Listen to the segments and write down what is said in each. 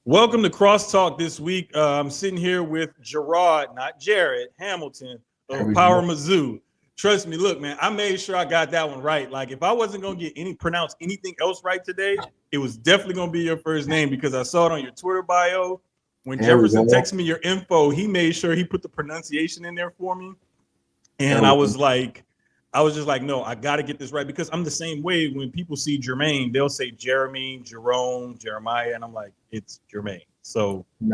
Welcome to Crosstalk this week. I'm sitting here with Jarod, not Jarod Hamilton There of we Power go. Mizzou. Trust me, look, man, I made sure I got that one right. Like, if I wasn't gonna get pronounce anything else right today, it was definitely gonna be your first name because I saw it on your Twitter bio. When There we Jefferson go. texted me your info, he made sure he put the pronunciation in there for me. There And we go. I was just like, no, I got to get this right because I'm the same way. When people see Jermaine, they'll say Jeremy, Jerome, Jeremiah, and I'm like, it's Jermaine. So I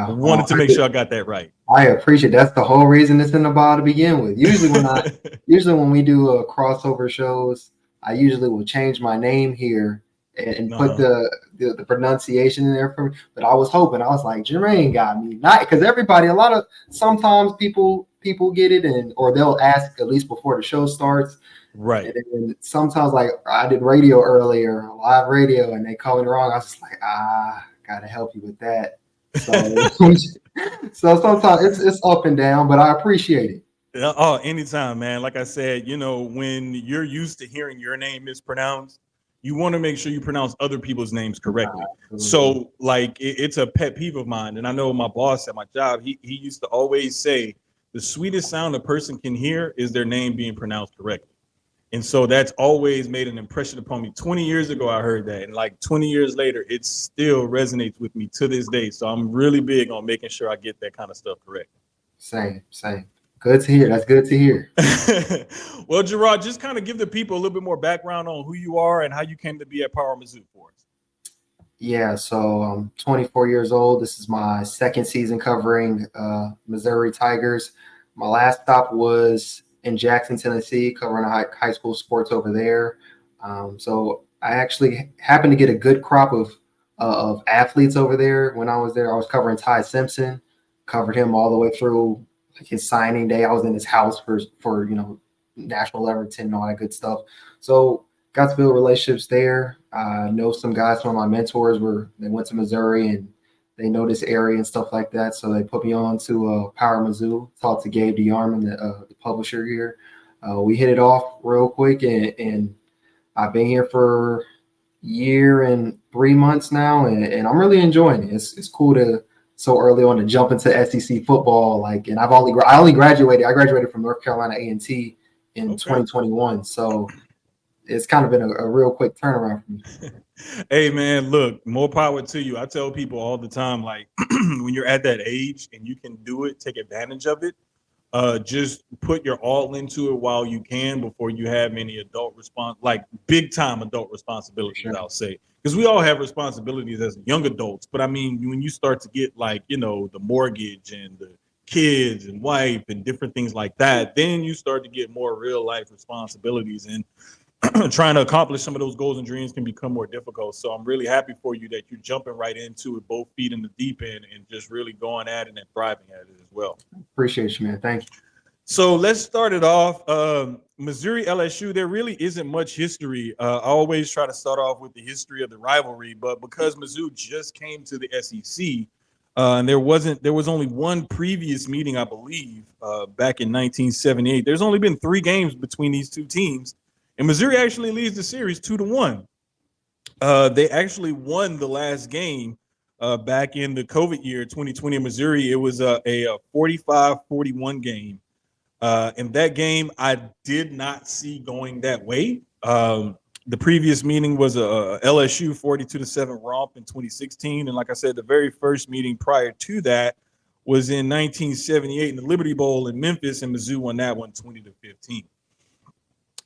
Nah, wanted to make sure I got that right. I appreciate that's the whole reason it's in the ball to begin with. Usually when we do crossover shows, I usually will change my name here and put Uh-huh. the pronunciation in there for me. But I was hoping, I was like, Jermaine got me. Not because sometimes people get it and or they'll ask at least before the show starts. And Right. then sometimes like I did radio earlier, live radio, and they called me wrong. I was just like, gotta help you with that. So so sometimes it's up and down, but I appreciate it. Oh, anytime, man. Like I said, when you're used to hearing your name mispronounced, you want to make sure you pronounce other people's names correctly. Absolutely. So, like, it's a pet peeve of mine. And I know my boss at my job, he used to always say the sweetest sound a person can hear is their name being pronounced correctly. And so that's always made an impression upon me. 20 years ago, I heard that. And like 20 years later, it still resonates with me to this day. So I'm really big on making sure I get that kind of stuff correct. Same. Good to hear. That's good to hear. Well, Jarod, just kind of give the people a little bit more background on who you are and how you came to be at Power Mizzou for us. Yeah, so I'm 24 years old. This is my second season covering Missouri Tigers. My last stop was in Jackson, Tennessee, covering high school sports over there. So I actually happened to get a good crop of athletes over there. When I was there, I was covering Ty Simpson, covered him all the way through like his signing day. I was in his house for national Everton and all that good stuff. So got to build relationships there. I know some guys, some of my mentors they went to Missouri and they know this area and stuff like that. So they put me on to Power Mizzou, talked to Gabe DeArmond, the publisher here. We hit it off real quick, and I've been here for a year and 3 months now, and I'm really enjoying it. It's cool to so early on to jump into SEC football. Like, and I only graduated. I graduated from North Carolina A&T in Okay. 2021. So it's kind of been a real quick turnaround for me. Hey, man, look, more power to you. I tell people all the time, like, when you're at that age and you can do it, take advantage of it. Just put your all into it while you can before you have any like big time adult For responsibilities, sure. I'll say. Because we all have responsibilities as young adults. But I mean, when you start to get like, the mortgage and the kids and wife and different things like that, then you start to get more real life responsibilities. And trying to accomplish some of those goals and dreams can become more difficult. So I'm really happy for you that you're jumping right into it, both feet in the deep end, and just really going at it and thriving at it as well. Appreciate you, man. Thank you. So let's start it off. Missouri LSU, there really isn't much history. I always try to start off with the history of the rivalry, but because Mizzou just came to the SEC, and there was only one previous meeting, I believe, back in 1978. There's only been 3 games between these two teams, and Missouri actually leads the series 2-1. They actually won the last game back in the COVID year, 2020 in Missouri. It was a 45-41 game. In that game, I did not see going that way. The previous meeting was a LSU 42-7 romp in 2016, and like I said, the very first meeting prior to that was in 1978 in the Liberty Bowl in Memphis, and Mizzou won that one 20-15.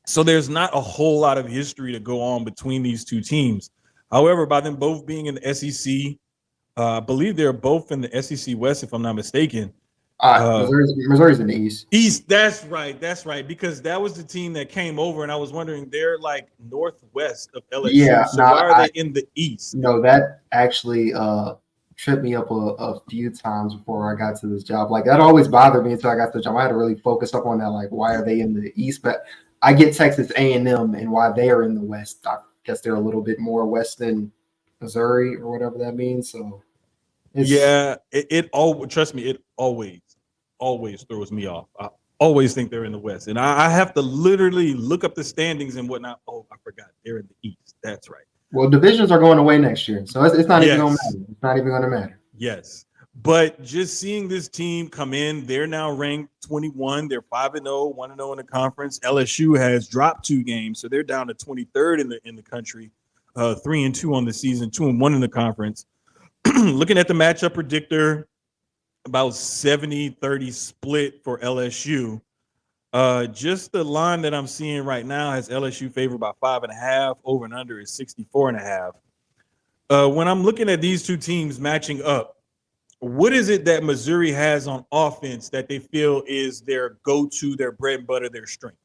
So there's not a whole lot of history to go on between these two teams. However, by them both being in the SEC, I believe they're both in the SEC West, if I'm not mistaken. Uh, Missouri's in the East. East, that's right. That's right. Because that was the team that came over, and I was wondering they're like northwest of LSU. Yeah, So no, why are they in the East? that actually tripped me up a few times before I got to this job. Like that always bothered me until I got to the job. I had to really focus up on that. Like, why are they in the East? But I get Texas A&M and why they are in the West. I guess they're a little bit more west than Missouri or whatever that means. So it's Yeah, it all trust me, it always throws me off. I always think they're in the West, and I have to literally look up the standings and whatnot. Oh, I forgot they're in the East. That's right. Well, divisions are going away next year, so it's not even going to Yes. matter. It's not even going to matter. Yes. But just seeing this team come in, they're now ranked 21. They're 5-0, 1-0 in the conference. LSU has dropped 2 games, so they're down to 23rd in the country, 3-2 on the season, 2-1 in the conference. Looking at the matchup predictor, about 70-30 split for LSU. Just the line that I'm seeing right now has LSU favored by 5.5. Over and under is 64.5. When I'm looking at these two teams matching up, what is it that Missouri has on offense that they feel is their go-to, their bread and butter, their strength?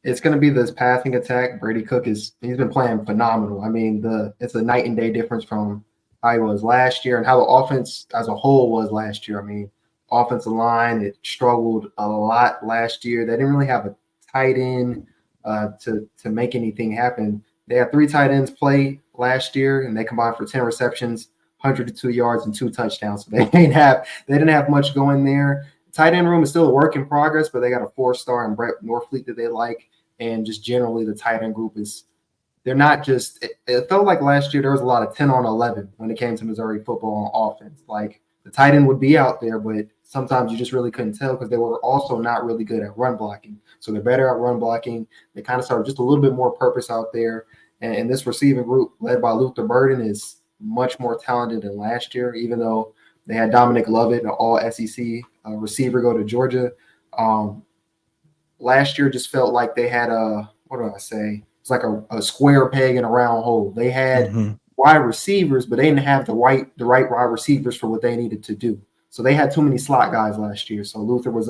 It's going to be this passing attack. Brady Cook he's been playing phenomenal. I mean, it's a night and day difference from how he was last year and how the offense as a whole was last year. I mean, offensive line, it struggled a lot last year. They didn't really have a tight end to make anything happen. They had 3 tight ends play last year, and they combined for 10 receptions, 102 yards, and 2 touchdowns. So they didn't have much going there. Tight end room is still a work in progress, but they got a 4-star in Brett Norfleet that they like. And just generally the tight end group they're not just it felt like last year there was a lot of 10 on 11 when it came to Missouri football on offense. Like the tight end would be out there, but sometimes you just really couldn't tell because they were also not really good at run blocking. So they're better at run blocking. They kind of started just a little bit more purpose out there. And this receiving group led by Luther Burden is much more talented than last year, even though they had Dominic Lovett, an all SEC receiver, go to Georgia. Last year just felt like they had what do I say? It's like a square peg in a round hole. They had wide receivers, but they didn't have the right wide receivers for what they needed to do. So they had too many slot guys last year. So Luther was,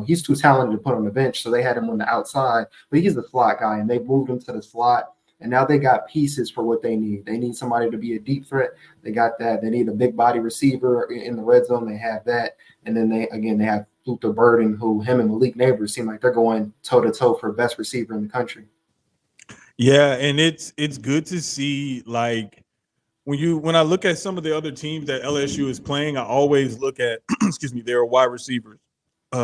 he's too talented to put on the bench. So they had him on the outside, but he's the slot guy, and they moved him to the slot. And now they got pieces for what they need. They need somebody to be a deep threat. They got that. They need a big body receiver in the red zone. They have that. And then they have Luther Burden, who him and Malik Neighbors seem like they're going toe-to-toe for best receiver in the country. Yeah, and it's good to see, like, when I look at some of the other teams that LSU is playing, I always look at their wide receivers,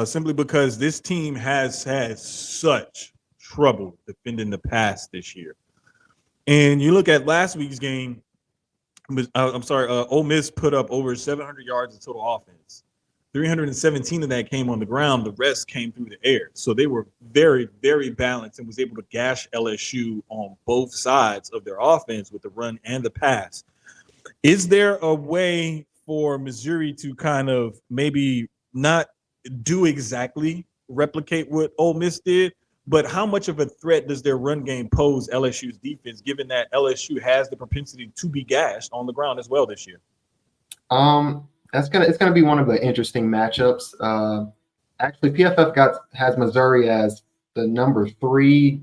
simply because this team has had such trouble defending the pass this year. And you look at last week's game, Ole Miss put up over 700 yards of total offense. 317 of that came on the ground. The rest came through the air. So they were very, very balanced and was able to gash LSU on both sides of their offense with the run and the pass. Is there a way for Missouri to kind of maybe not do exactly replicate what Ole Miss did, but how much of a threat does their run game pose LSU's defense, given that LSU has the propensity to be gashed on the ground as well this year? It's gonna be one of the interesting matchups. Actually, PFF has Missouri as the number 3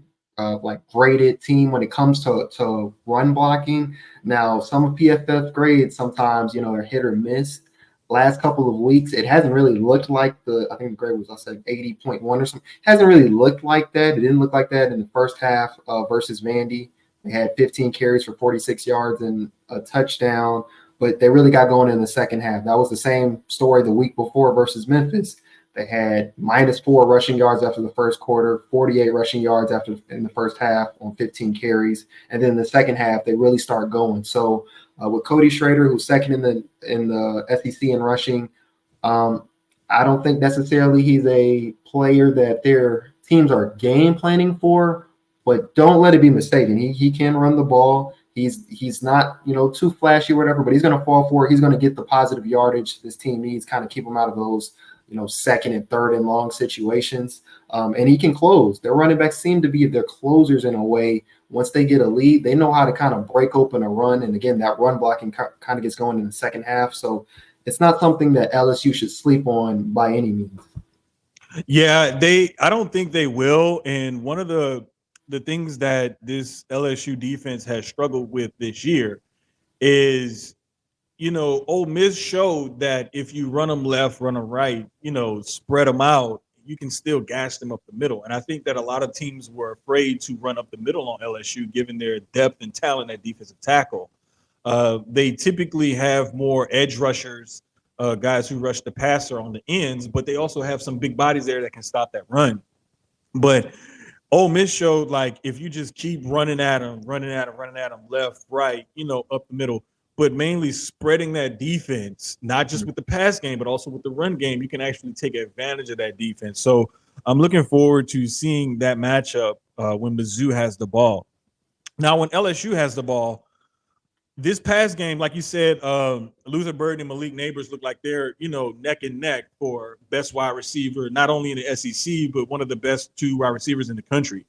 graded team when it comes to run blocking. Now, some of PFF grades sometimes are hit or miss. Last couple of weeks, it hasn't really looked like I think the grade was 80.1 or something. It hasn't really looked like that. It didn't look like that in the first half versus Vandy. They had 15 carries for 46 yards and a touchdown, but they really got going in the second half. That was the same story the week before versus Memphis. They had -4 rushing yards after the first quarter, 48 rushing yards in the first half on 15 carries, and then the second half they really start going. So with Cody Schrader, who's second in the SEC in rushing, I don't think necessarily he's a player that their teams are game planning for, but don't let it be mistaken. He can run the ball. He's not too flashy or whatever, but he's going to fall for it. He's going to get the positive yardage this team needs, kind of keep him out of those second and third and long situations. And he can close. Their running backs seem to be their closers in a way. Once they get a lead, they know how to kind of break open a run. And again, that run blocking kind of gets going in the second half. So it's not something that LSU should sleep on by any means. Yeah, I don't think they will. And one of the things that this LSU defense has struggled with this year is, Ole Miss showed that if you run them left, run them right, spread them out, you can still gash them up the middle. And I think that a lot of teams were afraid to run up the middle on LSU, given their depth and talent at defensive tackle. They typically have more edge rushers, guys who rush the passer on the ends, but they also have some big bodies there that can stop that run. But Ole Miss showed like if you just keep running at them, left, right, up the middle, but mainly spreading that defense, not just with the pass game, but also with the run game, you can actually take advantage of that defense. So I'm looking forward to seeing that matchup when Mizzou has the ball. Now, when LSU has the ball, this past game, like you said, Luther Burden and Malik Neighbors look like they're, neck and neck for best wide receiver, not only in the SEC, but one of the best two wide receivers in the country.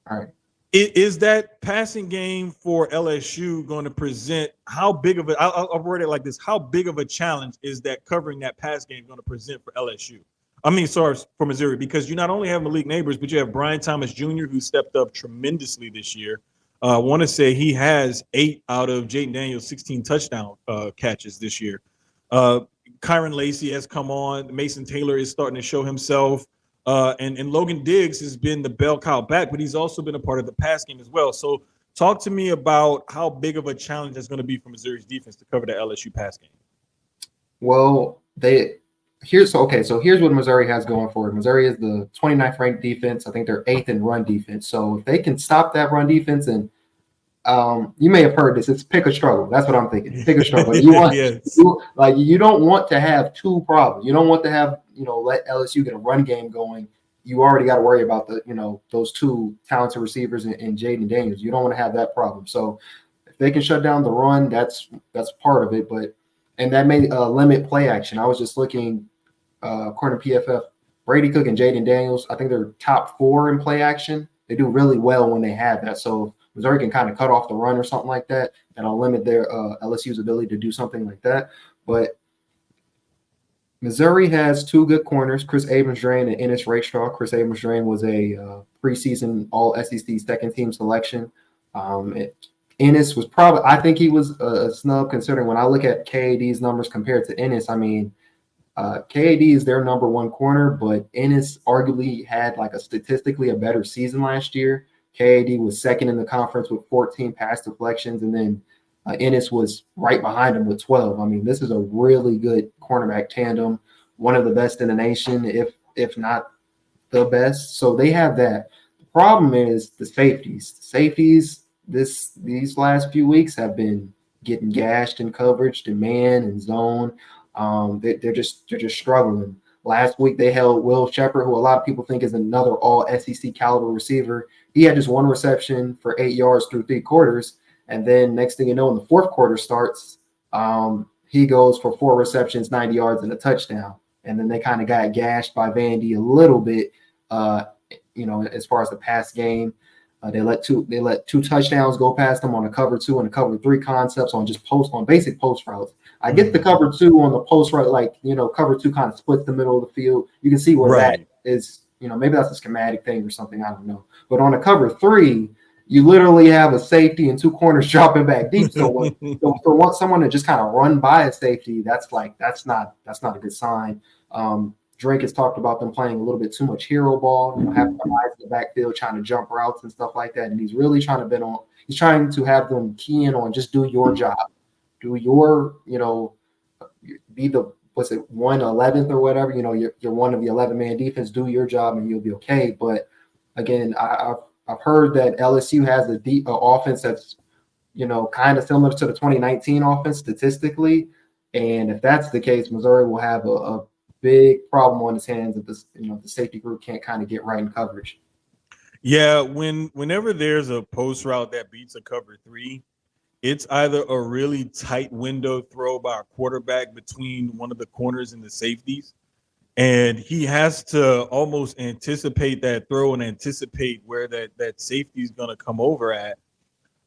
All right. Is that passing game for LSU going to present how big of a, I'll word it like this, how big of a challenge is that covering that pass game going to present for LSU? I mean, sorry, for Missouri, because you not only have Malik Neighbors, but you have Brian Thomas Jr., who stepped up tremendously this year. I want to say he has 8 out of Jaden Daniels' 16 touchdown catches this year. Kyron Lacey has come on. Mason Taylor is starting to show himself. And Logan Diggs has been the bell cow back, but he's also been a part of the pass game as well. So talk to me about how big of a challenge that's going to be for Missouri's defense to cover the LSU pass game. Well, here's what Missouri has going for it. Missouri is the 29th ranked defense. I think they're 8th in run defense. So if they can stop that run defense, and you may have heard this, it's pick a struggle. That's what I'm thinking. Pick a struggle. You want yes. you don't want to have two problems. You don't want to have, let LSU get a run game going. You already got to worry about those two talented receivers in Jaden Daniels. You don't want to have that problem. So if they can shut down the run, that's part of it. And that may limit play action. I was just looking, according to PFF, Brady Cook and Jaden Daniels, I think they're top 4 in play action. They do really well when they have that. So if Missouri can kind of cut off the run or something like that, that'll limit their LSU's ability to do something like that. But Missouri has 2 good corners, Chris Abrams-Drain and Ennis Rakestraw. Chris Abrams-Drain was a preseason All-SEC second-team selection. Ennis was I think he was a snub considering when I look at KAD's numbers compared to Ennis. I mean, KAD is their number 1 corner, but Ennis arguably had like statistically a better season last year. KAD was second in the conference with 14 pass deflections, and then Ennis was right behind him with 12. I mean, this is a really good cornerback tandem, one of the best in the nation, if not the best. So they have that. The problem is the safeties. The safeties these last few weeks have been getting gashed in coverage, to man and zone. They're just struggling. Last week they held Will Shepherd, who a lot of people think is another all SEC caliber receiver. He had just 1 reception for 8 yards through 3 quarters. And then next thing you know, in the 4th quarter starts, he goes for 4 receptions, 90 yards, and a touchdown. And then they kind of got gashed by Vandy a little bit, as far as the pass game. They let two touchdowns go past them on a cover 2 and a cover 3 concepts on basic post routes. I get the cover 2 on the post route, cover 2 kind of splits the middle of the field. You can see where that is, maybe that's a schematic thing or something. I don't know. But on a cover 3, you literally have a safety and 2 corners dropping back deep. So want someone to just kind of run by a safety, that's not a good sign. Drake has talked about them playing a little bit too much hero ball, having guys in the backfield trying to jump routes and stuff like that. And he's really trying to have them key in on just do your job. Do your, be the, 111th or whatever, you're one of the 11-man defense, do your job and you'll be okay. But again, I've heard that LSU has a deep offense that's, kind of similar to the 2019 offense statistically. And if that's the case, Missouri will have a big problem on his hands if the safety group can't kind of get right in coverage. Yeah, whenever there's a post route that beats a cover 3, it's either a really tight window throw by a quarterback between one of the corners and the safeties, and he has to almost anticipate that throw and anticipate where that safety is going to come over at.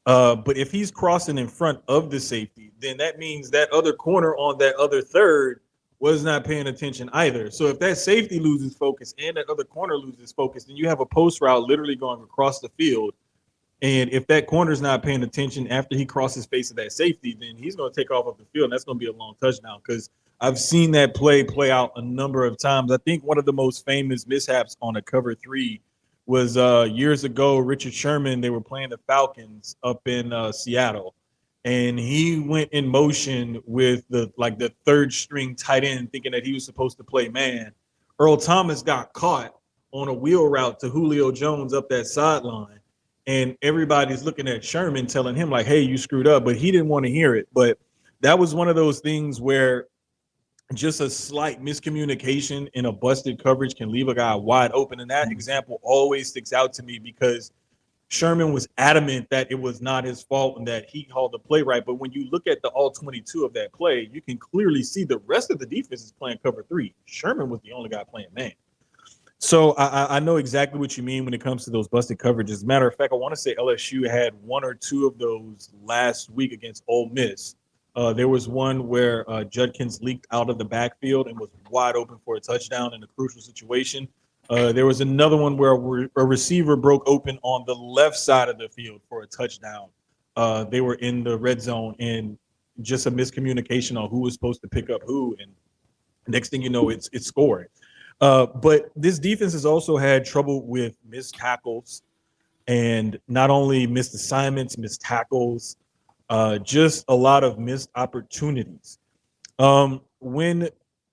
But if he's crossing in front of the safety, then that means that other corner on that other third was not paying attention either. So if that safety loses focus and that other corner loses focus, then you have a post route literally going across the field. And if that corner's not paying attention after he crosses face of that safety, then he's going to take off the field, and that's going to be a long touchdown, because I've seen that play out a number of times. I think one of the most famous mishaps on a cover 3 was years ago, Richard Sherman. They were playing the Falcons up in Seattle, and he went in motion with the 3rd string tight end, thinking that he was supposed to play man. Earl Thomas got caught on a wheel route to Julio Jones up that sideline. And everybody's looking at Sherman telling him, like, hey, you screwed up. But he didn't want to hear it. But that was one of those things where just a slight miscommunication in a busted coverage can leave a guy wide open. And that example always sticks out to me because Sherman was adamant that it was not his fault and that he called the play right. But when you look at the all 22 of that play, you can clearly see the rest of the defense is playing cover three. Sherman was the only guy playing man. So I know exactly what you mean when it comes to those busted coverages. As a matter of fact, I want to say LSU had one or two of those last week against Ole Miss. There was one where Judkins leaked out of the backfield and was wide open for a touchdown in a crucial situation. There was another one where a receiver broke open on the left side of the field for a touchdown. They were in the red zone, and just a miscommunication on who was supposed to pick up who, and next thing you know, it's scoring. But this defense has also had trouble with missed tackles, and not only missed assignments, missed tackles, just a lot of missed opportunities. When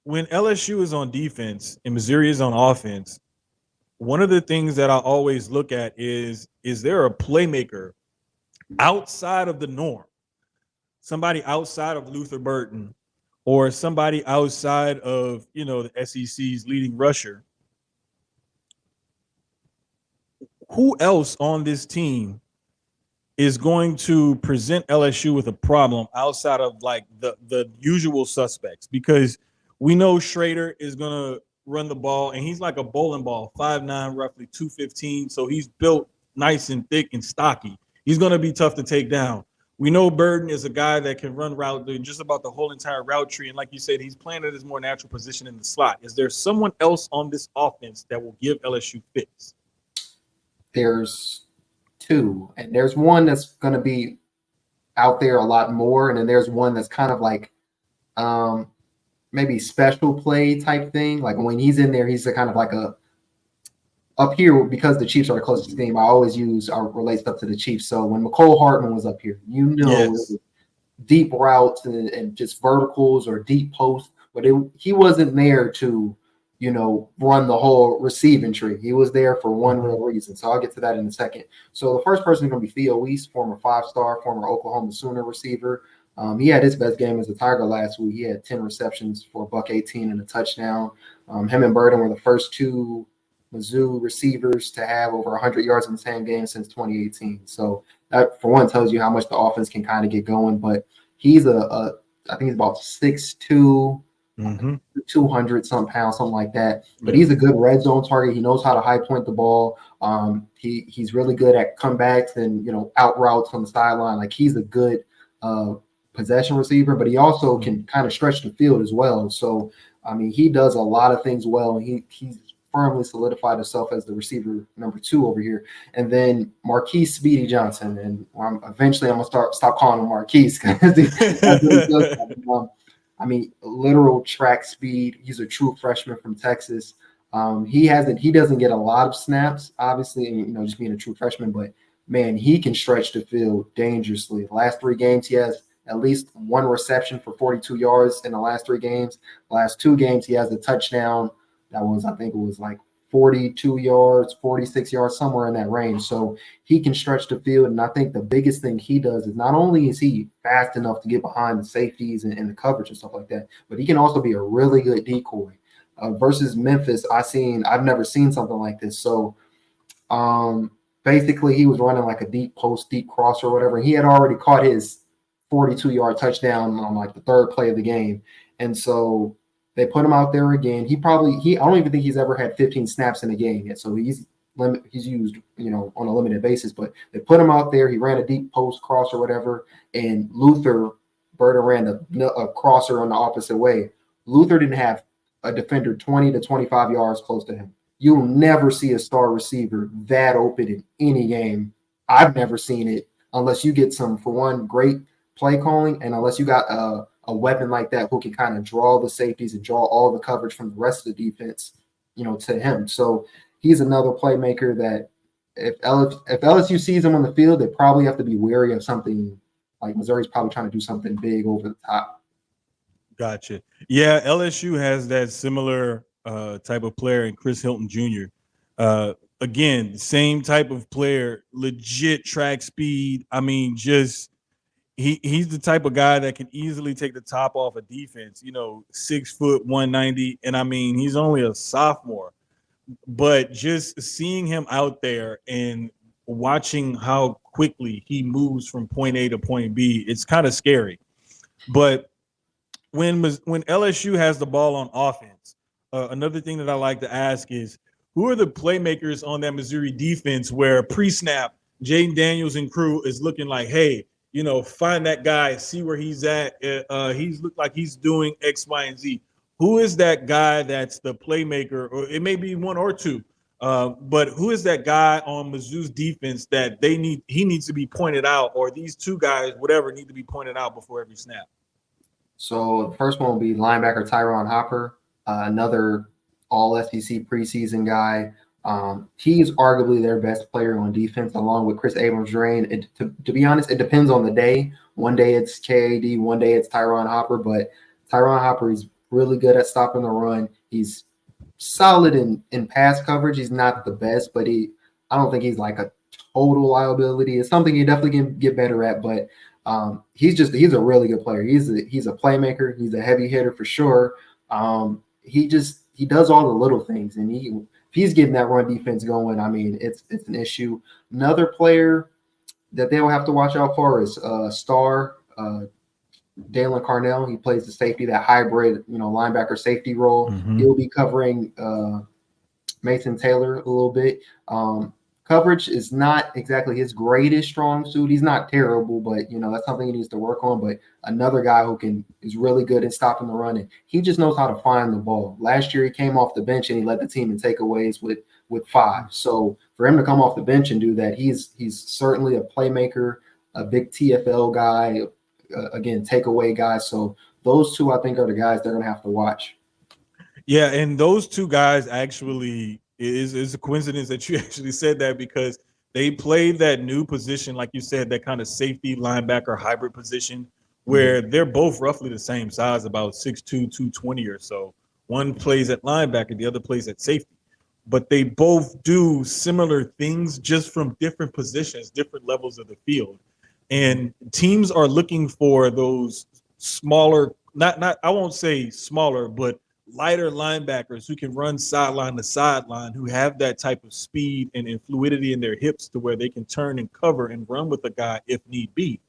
LSU is on defense and Missouri is on offense, one of the things that I always look at is there a playmaker outside of the norm, somebody outside of Luther Burton, or somebody outside of, the SEC's leading rusher? Who else on this team is going to present LSU with a problem outside of like the usual suspects? Because we know Schrader is going to run the ball, and he's like a bowling ball, 5'9", roughly 215. So he's built nice and thick and stocky. He's going to be tough to take down. We know Burden is a guy that can run route just about the whole entire route tree. And like you said, he's playing at his more natural position in the slot. Is there someone else on this offense that will give LSU fits? There's two, and there's one that's going to be out there a lot more, and then there's one that's kind of like maybe special play type thing. Like when he's in there, he's a kind of like a up here, because the Chiefs are the closest team. I relate stuff to the Chiefs. So when McCole Hartman was up here, Yes. Deep routes and just verticals or deep posts, but he wasn't there to, run the whole receiving tree. He was there for one real reason. So I'll get to that in a second. So the first person is going to be Theo Weiss, former 5-star, former Oklahoma Sooner receiver. He had his best game as a Tiger last week. He had 10 receptions for $118 and a touchdown. Him and Burden were the first two Mizzou receivers to have over 100 yards in the same game since 2018. So that, for one, tells you how much the offense can kind of get going. But he's I think he's about 6'2", 200 some pounds, something like that. But he's a good red zone target. He knows how to high point the ball. He's really good at comebacks and out routes on the sideline. Like he's a good possession receiver, but he also can kind of stretch the field as well. So I mean, he does a lot of things well. He's firmly solidified himself as the receiver number 2 over here. And then Marquise Speedy Johnson. And eventually I'm going to stop calling him Marquise. I mean, literal track speed. He's a true freshman from Texas. He doesn't get a lot of snaps, obviously, just being a true freshman, but man, he can stretch the field dangerously. The last 3 games, he has at least 1 reception for 42 yards in the last 3 games. The last 2 games, he has a touchdown. I think it was like 42 yards, 46 yards, somewhere in that range. So he can stretch the field. And I think the biggest thing he does is not only is he fast enough to get behind the safeties and the coverage and stuff like that, but he can also be a really good decoy. Versus Memphis, I've never seen something like this. So basically he was running like a deep post, deep cross or whatever. He had already caught his 42-yard touchdown on like the 3rd play of the game. And so they put him out there again. I don't even think he's ever had 15 snaps in a game yet. So he's used, on a limited basis, but they put him out there. He ran a deep post cross or whatever. And Luther Burden ran a crosser on the opposite way. Luther didn't have a defender 20 to 25 yards close to him. You'll never see a star receiver that open in any game. I've never seen it unless you get some, for one, great play calling, and unless you got a weapon like that who can kind of draw the safeties and draw all the coverage from the rest of the defense, to him. So he's another playmaker that if LSU sees him on the field, they probably have to be wary of something. Like Missouri's probably trying to do something big over the top. Gotcha. Yeah, LSU has that similar type of player in Chris Hilton Jr. Again, same type of player, legit track speed. I mean, just he's the type of guy that can easily take the top off a defense. 6 foot 190, and I mean he's only a sophomore. But just seeing him out there and watching how quickly he moves from point A to point B, it's kind of scary. But when LSU has the ball on offense, another thing that I like to ask is who are the playmakers on that Missouri defense where pre-snap Jaden Daniels and crew is looking like, hey, find that guy, see where he's at. He's looked like he's doing X, Y, and Z. Who is that guy that's the playmaker, or it may be one or two, but who is that guy on Mizzou's defense that he needs to be pointed out, or these two guys, whatever, need to be pointed out before every snap? So the first one will be linebacker Tyron Hopper, another all SEC preseason guy. He's arguably their best player on defense, along with Chris Abrams-Drain. To be honest, it depends on the day. One day it's KAD, one day it's Tyron Hopper, but Tyron Hopper is really good at stopping the run. He's solid in pass coverage. He's not the best, but I don't think he's like a total liability. It's something he definitely can get better at, but he's a really good player. He's a playmaker. He's a heavy hitter for sure. He does all the little things, and if he's getting that run defense going, I mean, it's an issue. Another player that they will have to watch out for is star Dalen Carnell. He plays the safety, that hybrid, linebacker safety role. Mm-hmm. He'll be covering Mason Taylor a little bit. Coverage is not exactly his greatest strong suit. He's not terrible, but that's something he needs to work on. But another guy who is really good at stopping the run, and he just knows how to find the ball. Last year he came off the bench and he led the team in takeaways with 5. So for him to come off the bench and do that, he's certainly a playmaker, a big TFL guy, again, takeaway guy. So those two, I think, are the guys they're going to have to watch. Yeah, and those two guys actually is a coincidence that you actually said that, because they played that new position, like you said, that kind of safety linebacker hybrid position, where they're both roughly the same size, about 6'2", 220 or so. One plays at linebacker, the other plays at safety. But they both do similar things, just from different positions, different levels of the field. And teams are looking for those smaller, not I won't say smaller, but lighter linebackers who can run sideline to sideline, who have that type of speed and fluidity in their hips to where they can turn and cover and run with a guy if need be.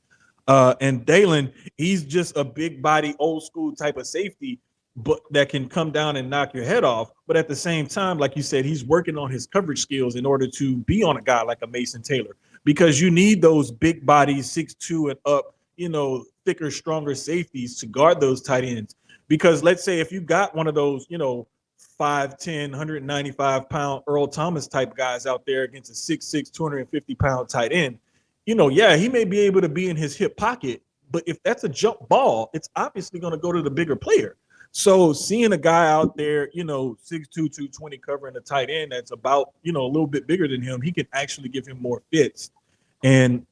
And Dalen, he's just a big body, old school type of safety, but that can come down and knock your head off. But at the same time, like you said, he's working on his coverage skills in order to be on a guy like a Mason Taylor, because you need those big bodies, 6'2" and up, thicker, stronger safeties to guard those tight ends. Because let's say if you got one of those, 5'10", 195-pound Earl Thomas type guys out there against a 6'6", 250-pound tight end, he may be able to be in his hip pocket, but if that's a jump ball, it's obviously going to go to the bigger player. So seeing a guy out there, 6'2", 220 covering a tight end that's about, a little bit bigger than him, he can actually give him more fits. And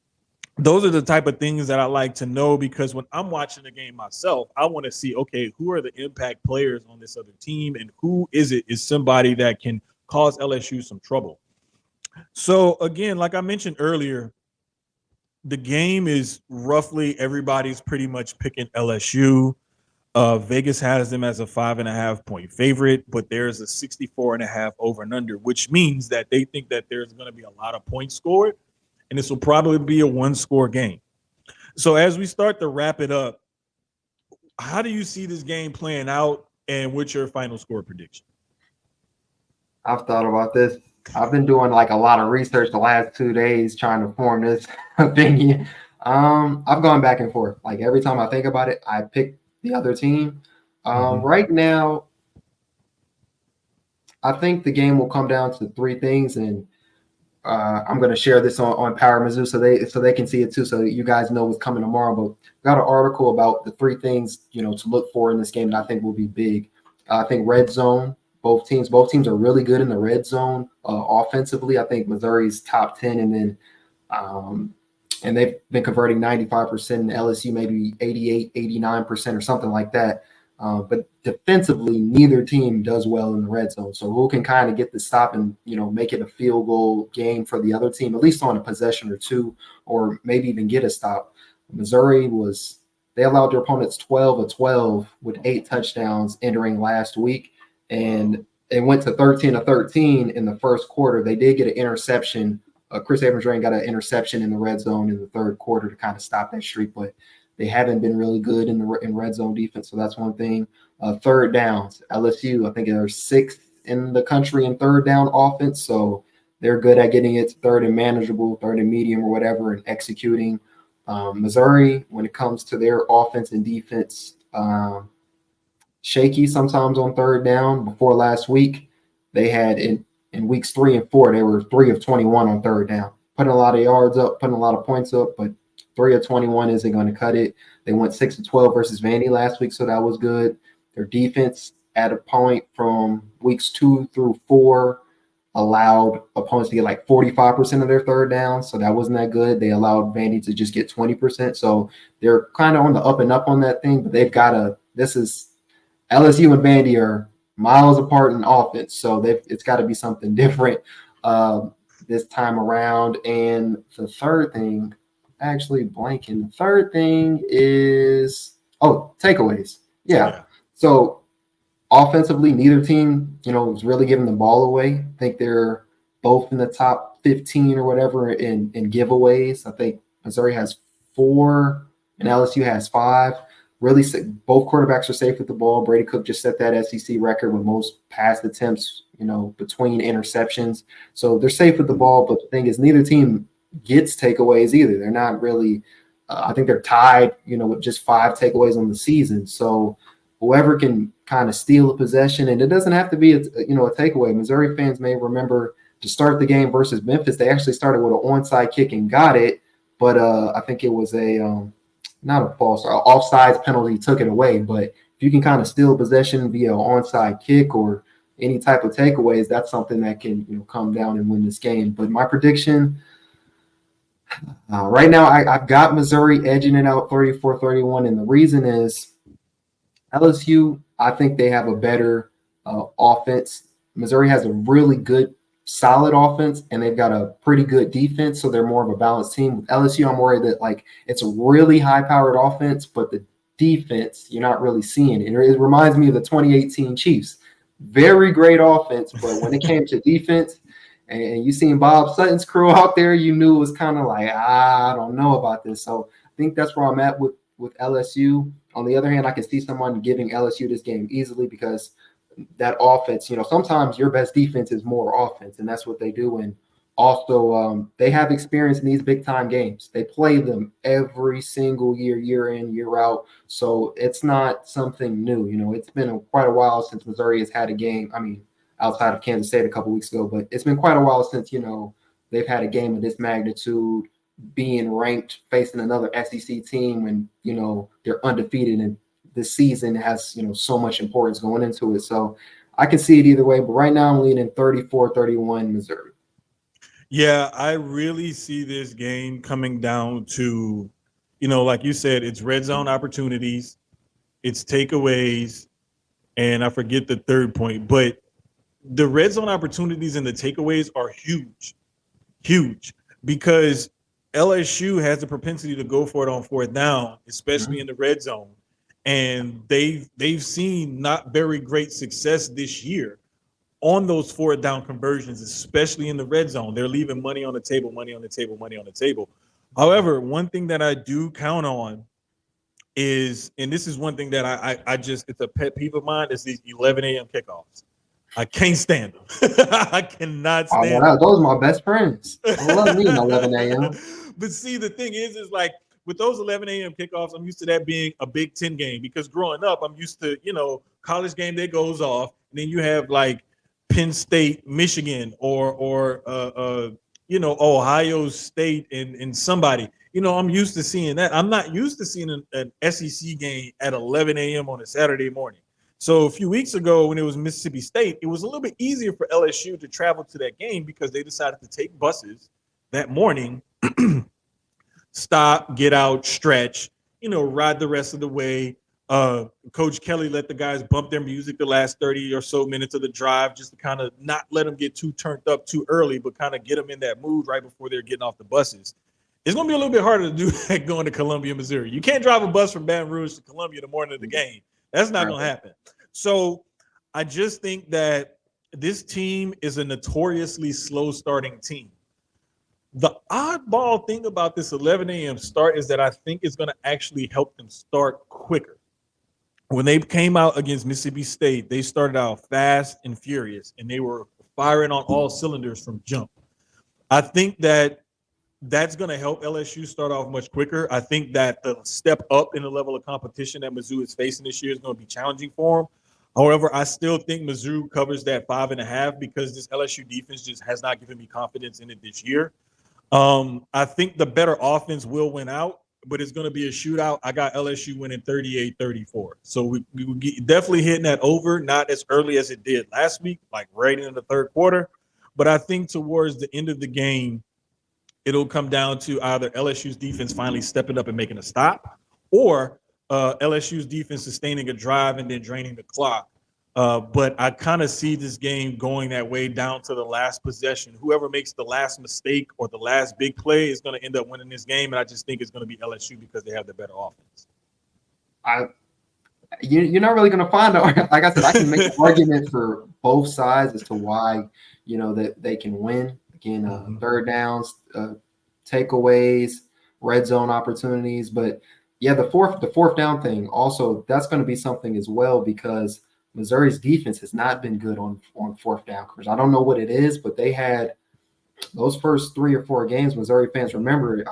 those are the type of things that I like to know, because when I'm watching the game myself, I want to see, okay, who are the impact players on this other team, and who is somebody that can cause LSU some trouble. So again, like I mentioned earlier, the game is roughly everybody's pretty much picking LSU. Vegas has them as a 5.5 point favorite, but there's a 64.5 over and under, which means that they think that there's going to be a lot of points scored, and this will probably be a 1-score game. So as we start to wrap it up, how do you see this game playing out, and what's your final score prediction? I've thought about this. I've been doing like a lot of research the last 2 days trying to form this opinion. I've gone back and forth. Like every time I think about it, I pick the other team. Right now, I think the game will come down to 3 things, and I'm going to share this on Power Mizzou so they can see it too, so you guys know what's coming tomorrow. But got an article about the 3 things to look for in this game that I think will be big. I think red zone. Both teams are really good in the red zone offensively. I think Missouri's top 10, and then and they've been converting 95%, and LSU maybe 88, 89% or something like that. But defensively, neither team does well in the red zone. So who can kind of get the stop and, make it a field goal game for the other team, at least on a possession or two, or maybe even get a stop. Missouri they allowed their opponents 12 of 12 with 8 touchdowns entering last week. And it went to 13 of 13 in the first quarter. They did get an interception. Chris Evans-Drain got an interception in the red zone in the third quarter to kind of stop that streak, but they haven't been really good in red zone defense, so that's one thing. Third downs, LSU, I think they're 6th in the country in third down offense, so they're good at getting it to third and manageable, third and medium or whatever, and executing. Missouri, when it comes to their offense and defense, shaky sometimes on third down. Before last week, they had in weeks 3 and 4, they were 3 of 21 on third down, putting a lot of yards up, putting a lot of points up, but 3 of 21 isn't going to cut it. They went 6 of 12 versus Vandy last week, so that was good. Their defense at a point from weeks 2 through 4 allowed opponents to get like 45% of their third down, so that wasn't that good. They allowed Vandy to just get 20%, so they're kind of on the up and up on that thing, but they've got to – this is – LSU and Vandy are miles apart in offense, so it's got to be something different this time around. And the third thing – actually blanking. The third thing is takeaways. Yeah. So offensively, neither team, is really giving the ball away. I think they're both in the top 15 or whatever in giveaways. I think Missouri has 4 and LSU has 5. Really, both quarterbacks are safe with the ball. Brady Cook just set that SEC record with most pass attempts, between interceptions. So they're safe with the ball. But the thing is, neither team gets takeaways either. They're not really I think they're tied, with just 5 takeaways on the season. So whoever can kind of steal a possession, and it doesn't have to be a takeaway. Missouri fans may remember to start the game versus Memphis, they actually started with an onside kick and got it, but I think it was a not a false or offsides penalty, took it away. But if you can kind of steal possession via an onside kick or any type of takeaways, that's something that can come down and win this game. But my prediction right now, I've got Missouri edging it out 34-31, and the reason is LSU, I think they have a better offense. Missouri has a really good, solid offense, and they've got a pretty good defense, so they're more of a balanced team. With LSU, I'm worried that it's a really high-powered offense, but the defense, you're not really seeing it. It reminds me of the 2018 Chiefs. Very great offense, but when it came to defense, and you seen Bob Sutton's crew out there, you knew it was kind of like, I don't know about this. So I think that's where I'm at with LSU. On the other hand, I can see someone giving LSU this game easily because that offense, sometimes your best defense is more offense, and that's what they do. And also, they have experience in these big-time games. They play them every single year, year in, year out. So it's not something new. It's been quite a while since Missouri has had a game. I mean, outside of Kansas State a couple weeks ago, but it's been quite a while since, they've had a game of this magnitude, being ranked, facing another SEC team when, they're undefeated, and this season has, so much importance going into it. So I can see it either way, but right now I'm leaning 34-31 Missouri. Yeah, I really see this game coming down to, like you said, it's red zone opportunities, it's takeaways, and I forget the third point, but the red zone opportunities and the takeaways are huge, because LSU has the propensity to go for it on fourth down, especially in the red zone. And they've seen not very great success this year on those fourth down conversions, especially in the red zone. They're leaving money on the table. However, one thing that I do count on is, and this is one thing that I just, it's a pet peeve of mine, is these 11 a.m. kickoffs. I can't stand them. I cannot stand them. Those are my best friends. I love me 11 a.m. But see, the thing is like with those 11 a.m. kickoffs, I'm used to that being a Big Ten game, because growing up, I'm used to, college game that goes off, and then you have like Penn State, Michigan, or Ohio State and somebody. I'm used to seeing that. I'm not used to seeing an SEC game at 11 a.m. on a Saturday morning. So a few weeks ago, when it was Mississippi State, it was a little bit easier for LSU to travel to that game because they decided to take buses that morning, stop, get out, stretch, ride the rest of the way. Coach Kelly let the guys bump their music the last 30 or so minutes of the drive just to kind of not let them get too turned up too early, but kind of get them in that mood right before they're getting off the buses. It's going to be a little bit harder to do that going to Columbia, Missouri. You can't drive a bus from Baton Rouge to Columbia the morning of the game. That's not going to happen. So I just think that this team is a notoriously slow starting team. The oddball thing about this 11 a.m. start is that I think it's going to actually help them start quicker. When they came out against Mississippi State, they started out fast and furious, and they were firing on all cylinders from jump. I think that that's going to help LSU start off much quicker. I think that the step up in the level of competition that Mizzou is facing this year is going to be challenging for them. However, I still think Mizzou covers that 5.5 because this LSU defense just has not given me confidence in it this year. I think the better offense will win out, but it's going to be a shootout. I got LSU winning 38-34. So we definitely hitting that over, not as early as it did last week, like right in the third quarter. But I think towards the end of the game, it'll come down to either LSU's defense finally stepping up and making a stop, or LSU's defense sustaining a drive and then draining the clock. But I kind of see this game going that way down to the last possession. Whoever makes the last mistake or the last big play is going to end up winning this game, and I just think it's going to be LSU because they have the better offense. You're not really going to find out. Like I said, I can make an argument for both sides as to why that they can win. Again, third downs, takeaways, red zone opportunities, but yeah, the fourth down thing also, that's going to be something as well, because Missouri's defense has not been good on fourth down coverage. I don't know what it is, but they had those first 3 or 4 games. Missouri fans remember,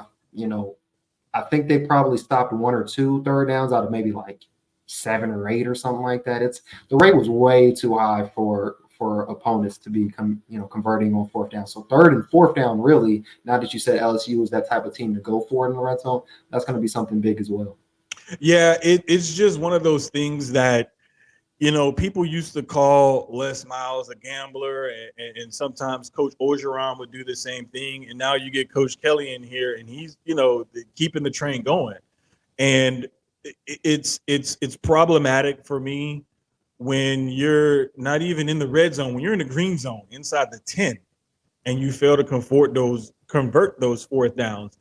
I think they probably stopped 1 or 2 third downs out of maybe like 7 or 8 or something like that. The rate was way too high for opponents to be converting on fourth down. So third and fourth down, really, now that you said LSU was that type of team to go for it in the red zone, that's going to be something big as well. Yeah, it's just one of those things that people used to call Les Miles a gambler, and sometimes Coach Orgeron would do the same thing. And now you get Coach Kelly in here, and he's keeping the train going. And it's problematic for me when you're not even in the red zone, when you're in the green zone inside the 10, and you fail to convert those fourth downs.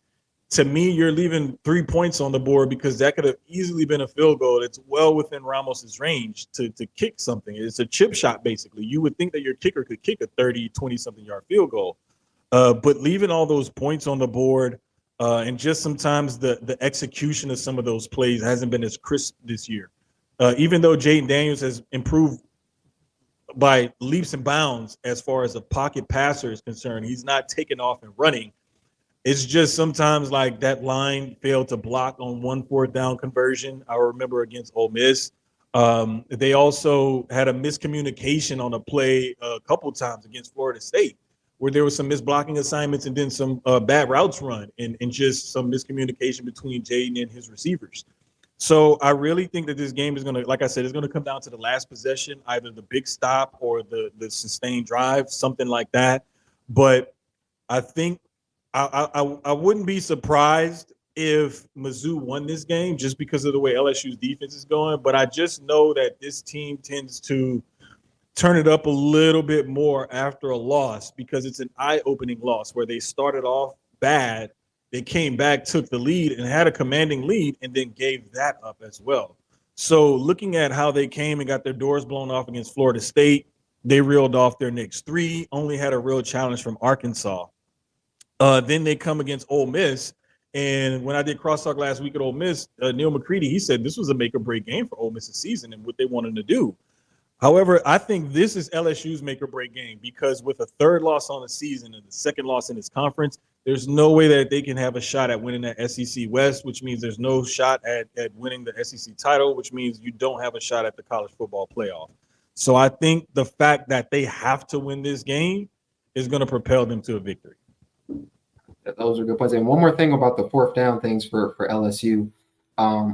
To me, you're leaving 3 points on the board because that could have easily been a field goal. It's well within Ramos's range to kick something. It's a chip shot, basically. You would think that your kicker could kick a 30, 20-something yard field goal. But leaving all those points on the board, and just sometimes the execution of some of those plays hasn't been as crisp this year. Even though Jaden Daniels has improved by leaps and bounds as far as a pocket passer is concerned, he's not taking off and running. It's just sometimes like that line failed to block on 1 fourth down conversion. I remember against Ole Miss. They also had a miscommunication on a play a couple times against Florida State, where there was some misblocking assignments and then some bad routes run and just some miscommunication between Jaden and his receivers. So I really think that this game is going to, like I said, it's going to come down to the last possession, either the big stop or the sustained drive, something like that. But I think I wouldn't be surprised if Mizzou won this game just because of the way LSU's defense is going. But I just know that this team tends to turn it up a little bit more after a loss because it's an eye-opening loss where they started off bad. They came back, took the lead, and had a commanding lead, and then gave that up as well. So looking at how they came and got their doors blown off against Florida State, they reeled off their next 3, only had a real challenge from Arkansas. Then they come against Ole Miss. And when I did crosstalk last week at Ole Miss, Neil McCready, he said this was a make-or-break game for Ole Miss's season and what they wanted to do. However, I think this is LSU's make-or-break game because with a third loss on the season and the second loss in its conference, there's no way that they can have a shot at winning that SEC West, which means there's no shot at winning the SEC title, which means you don't have a shot at the college football playoff. So I think the fact that they have to win this game is going to propel them to a victory. Those are good points. And one more thing about the fourth down things for LSU,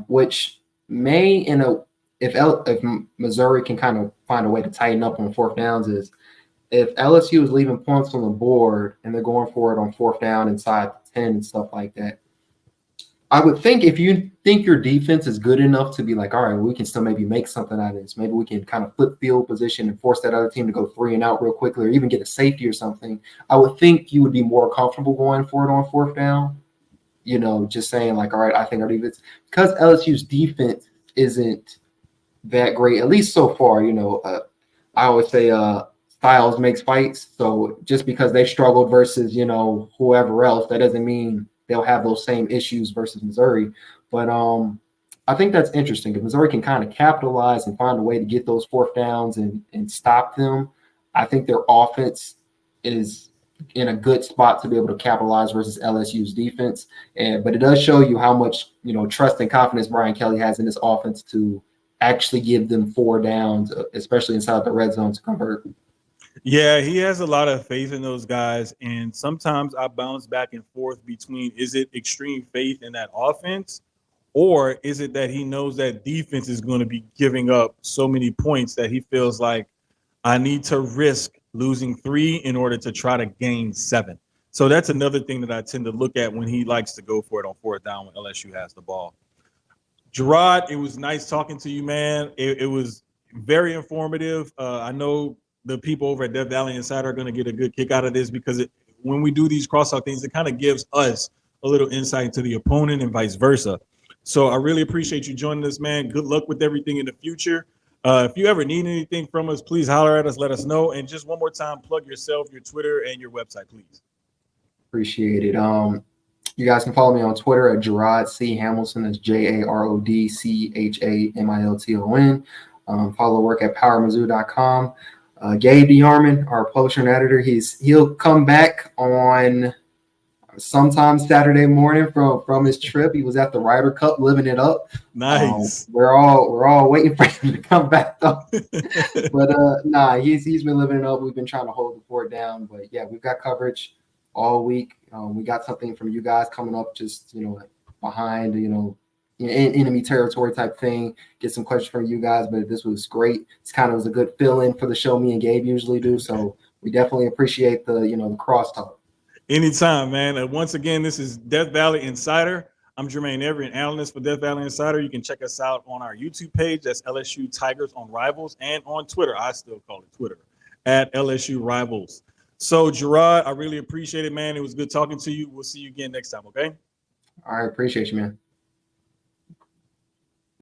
which may if Missouri can kind of find a way to tighten up on fourth downs, is if LSU is leaving points on the board and they're going for it on fourth down inside the 10 and stuff like that, I would think if you think your defense is good enough to be like, all right, well, we can still maybe make something out of this. Maybe we can kind of flip field position and force that other team to go 3-and-out real quickly, or even get a safety or something. I would think you would be more comfortable going for it on 4th down. Just saying like, all right, I think our defense, because LSU's defense isn't that great, at least so far. I always say styles makes fights. So just because they struggled versus whoever else, that doesn't mean they'll have those same issues versus Missouri. But I think that's interesting because Missouri can kind of capitalize and find a way to get those 4th downs and stop them. I think their offense is in a good spot to be able to capitalize versus LSU's defense. But it does show you how much trust and confidence Brian Kelly has in this offense to actually give them 4 downs, especially inside the red zone, to convert. Yeah, he has a lot of faith in those guys. And sometimes I bounce back and forth between, is it extreme faith in that offense, or is it that he knows that defense is going to be giving up so many points that he feels like I need to risk losing 3 in order to try to gain 7. So that's another thing that I tend to look at when he likes to go for it on 4th down when LSU has the ball. Jarod, it was nice talking to you, man. It was very informative. I know the people over at Death Valley Insider are going to get a good kick out of this because when we do these cross-talk things, it kind of gives us a little insight into the opponent and vice versa. So I really appreciate you joining us, man. Good luck with everything in the future. If you ever need anything from us, please holler at us, let us know. And just one more time, plug yourself, your Twitter, and your website, please. Appreciate it. You guys can follow me on Twitter at Jarod C. Hamilton. That's JarodChamilton. Follow work at PowerMizzou.com. Gabe DeHarmon, our publisher and editor, he'll come back on sometime Saturday morning from his trip. He was at the Ryder Cup, living it up. Nice. We're all waiting for him to come back though. But he's been living it up. We've been trying to hold the fort down. But yeah, we've got coverage all week. We got something from you guys coming up, just like behind, enemy territory type thing. Get some questions from you guys, but this was great. It's kind of was a good fill-in for the show me and Gabe usually do. So we definitely appreciate the the crosstalk. Anytime, man. Once again, this is Death Valley Insider. I'm Jermaine Every, an analyst for Death Valley Insider. You can check us out on our YouTube page. That's LSU Tigers on Rivals, and on Twitter. I still call it Twitter at LSU Rivals. So, Jarod, I really appreciate it, man. It was good talking to you. We'll see you again next time, okay? All right. Appreciate you, man.